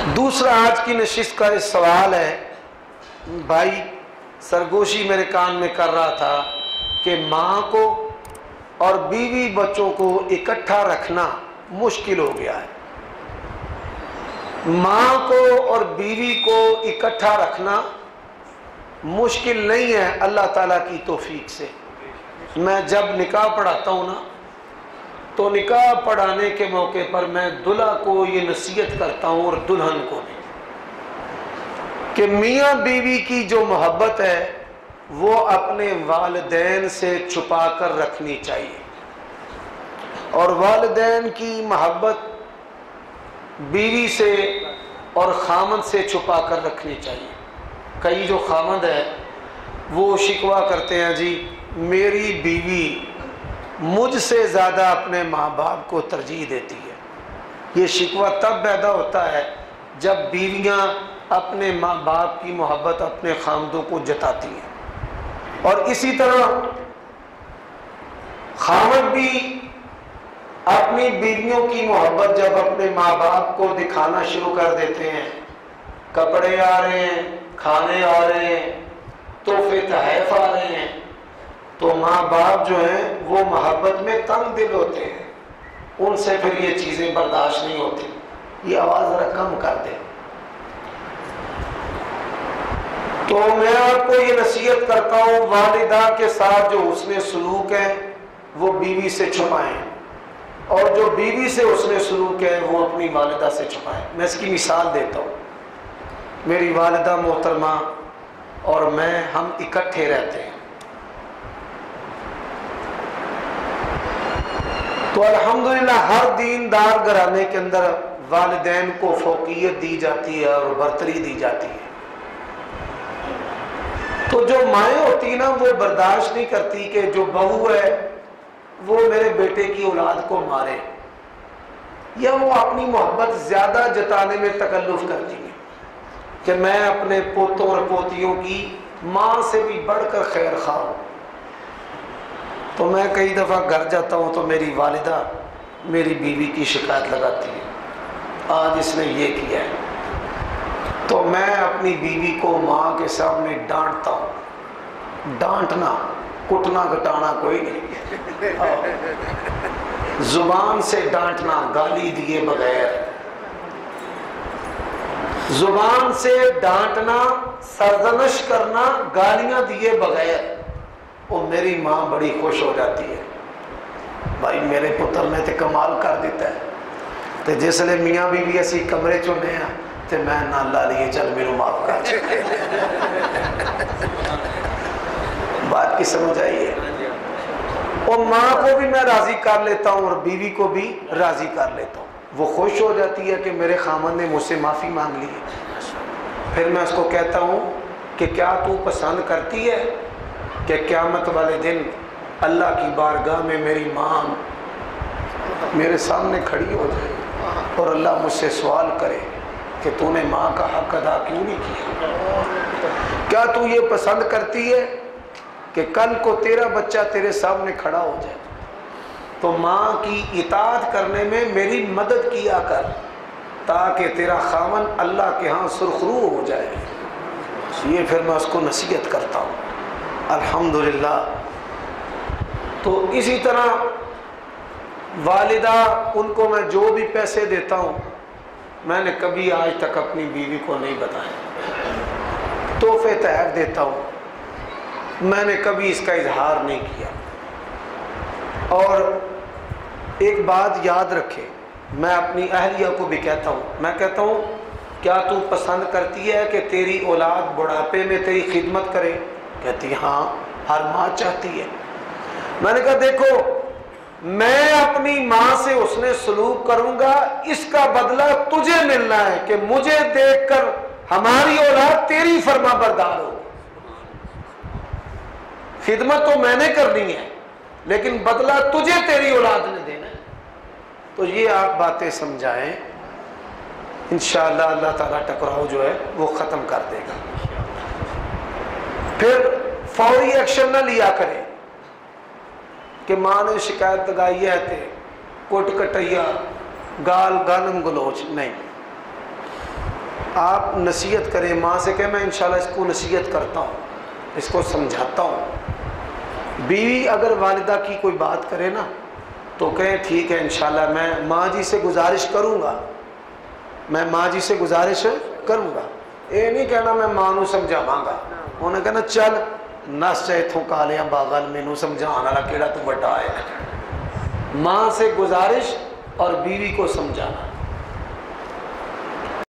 दूसरा आज की नशिस्त का इस सवाल है, भाई सरगोशी मेरे कान में कर रहा था कि माँ को और बीवी बच्चों को इकट्ठा रखना मुश्किल हो गया है। माँ को और बीवी को इकट्ठा रखना मुश्किल नहीं है, अल्लाह ताला की तौफीक से। मैं जब निकाह पढ़ाता हूँ ना, तो निकाह पढ़ाने के मौके पर मैं दुल्हा को ये नसीहत करता हूँ और दुल्हन को भी कि मियाँ बीवी की जो मोहब्बत है वो अपने वालिदैन से छुपा कर रखनी चाहिए, और वालिदैन की मोहब्बत बीवी से और खामद से छुपा कर रखनी चाहिए। कई जो खामद है वो शिकवा करते हैं, जी मेरी बीवी मुझसे ज़्यादा अपने माँ बाप को तरजीह देती है। ये शिकवा तब पैदा होता है जब बीवियाँ अपने माँ बाप की मोहब्बत अपने खामदों को जताती हैं, और इसी तरह खामद भी अपनी बीवियों की मोहब्बत जब अपने माँ बाप को दिखाना शुरू कर देते हैं, कपड़े आ रहे हैं, खाने आ रहे हैं, तोहफे तहफ़ आ रहे हैं, तो माँ बाप जो हैं वो मोहब्बत में तंग दिल होते हैं, उनसे फिर ये चीज़ें बर्दाश्त नहीं होती। ये आवाज़ ज़रा कम कर दे। तो मैं आपको ये नसीहत करता हूँ, वालिदा के साथ जो उसने सलूक है वो बीवी से छुपाएं, और जो बीवी से उसने सलूक है वो अपनी वालिदा से छुपाएं। मैं इसकी मिसाल देता हूँ। मेरी वालिदा मोहतरमा और मैं हम इकट्ठे रहते हैं, तो अल्हम्दुलिल्लाह हर दीनदार घराने के अंदर वालिदैन को फौकियत दी जाती है और बरतरी दी जाती है। तो जो माएँ होती ना वो बर्दाश्त नहीं करती कि जो बहू है वो मेरे बेटे की औलाद को मारे, या वो अपनी मोहब्बत ज़्यादा जताने में तकल्लुफ़ करती है कि मैं अपने पोतों और पोतियों की माँ से भी बढ़कर खैर खा हूँ। तो मैं कई दफ़ा घर जाता हूँ तो मेरी वालिदा मेरी बीवी की शिकायत लगाती है, आज इसने ये किया है। तो मैं अपनी बीवी को माँ के सामने डांटता हूँ। डांटना, कुटना घटाना कोई नहीं, जुबान से डांटना, गाली दिए बगैर, जुबान से डांटना, सरजनश करना, गालियां दिए बगैर, और मेरी माँ बड़ी खुश हो जाती है। भाई मेरे पुत्र ने तो कमाल कर दिता है। तो जिसले मियाँ बीवी असी कमरे चुने हैं तो मैं ना ला लिए, चल मेरे माफ कर। बात की समझ आई है? और माँ को भी मैं राजी कर लेता हूँ और बीवी को भी राजी कर लेता हूँ। वो खुश हो जाती है कि मेरे खामद ने मुझसे माफ़ी मांग ली है। फिर मैं उसको कहता हूँ कि क्या तू पसंद करती है कि क़यामत वाले दिन अल्लाह की बारगाह में मेरी माँ मेरे सामने खड़ी हो जाए और अल्लाह मुझसे सवाल करे कि तूने माँ का हक अदा क्यों नहीं किया? क्या तू ये पसंद करती है कि कल को तेरा बच्चा तेरे सामने खड़ा हो जाए तो माँ की इताअत करने में मेरी मदद किया कर, ताकि तेरा खामन अल्लाह के यहाँ सुरखरू हो जाए। ये फिर मैं उसको नसीहत करता हूँ, अल्हम्दुलिल्लाह। तो इसी तरह वालिदा, उनको मैं जो भी पैसे देता हूँ मैंने कभी आज तक अपनी बीवी को नहीं बताया। तोहफे तहफ़ देता हूँ, मैंने कभी इसका इजहार नहीं किया। और एक बात याद रखे, मैं अपनी अहलिया को भी कहता हूँ, मैं कहता हूँ क्या तू पसंद करती है कि तेरी औलाद बुढ़ापे में तेरी खिदमत करे? कहती है हाँ, हर माँ चाहती है। मैंने कहा देखो, मैं अपनी माँ से उसने सलूक करूंगा, इसका बदला तुझे मिलना है कि मुझे देखकर हमारी औलाद तेरी फरमा बरदार हो। खिदमत तो मैंने करनी है लेकिन बदला तुझे तेरी औलाद ने देना है। तो ये आप बातें समझाएं, इंशाअल्लाह अल्लाह ताला टकराव जो है वो ख़त्म कर देगा। फिर फौरी एक्शन न लिया करें कि माँ ने शिकायत लगाई है तो कोट कटैया गाल गालम गलोच नहीं। आप नसीहत करें, माँ से कहें मैं इंशाल्लाह इसको नसीहत करता हूँ, इसको समझाता हूँ। बीवी अगर वालिदा की कोई बात करे ना तो कहें ठीक है इंशाल्लाह मैं माँ जी से गुजारिश करूँगा, मैं माँ जी से गुजारिश करूँगा। ये नहीं कहना मैं माँ नू समझावांगा, उन्हें कहना चल नस चाहे इथों कालिया बागल मैनू समझाने वाला केड़ा तू बड़ा है। माँ से गुजारिश और बीवी को समझाना।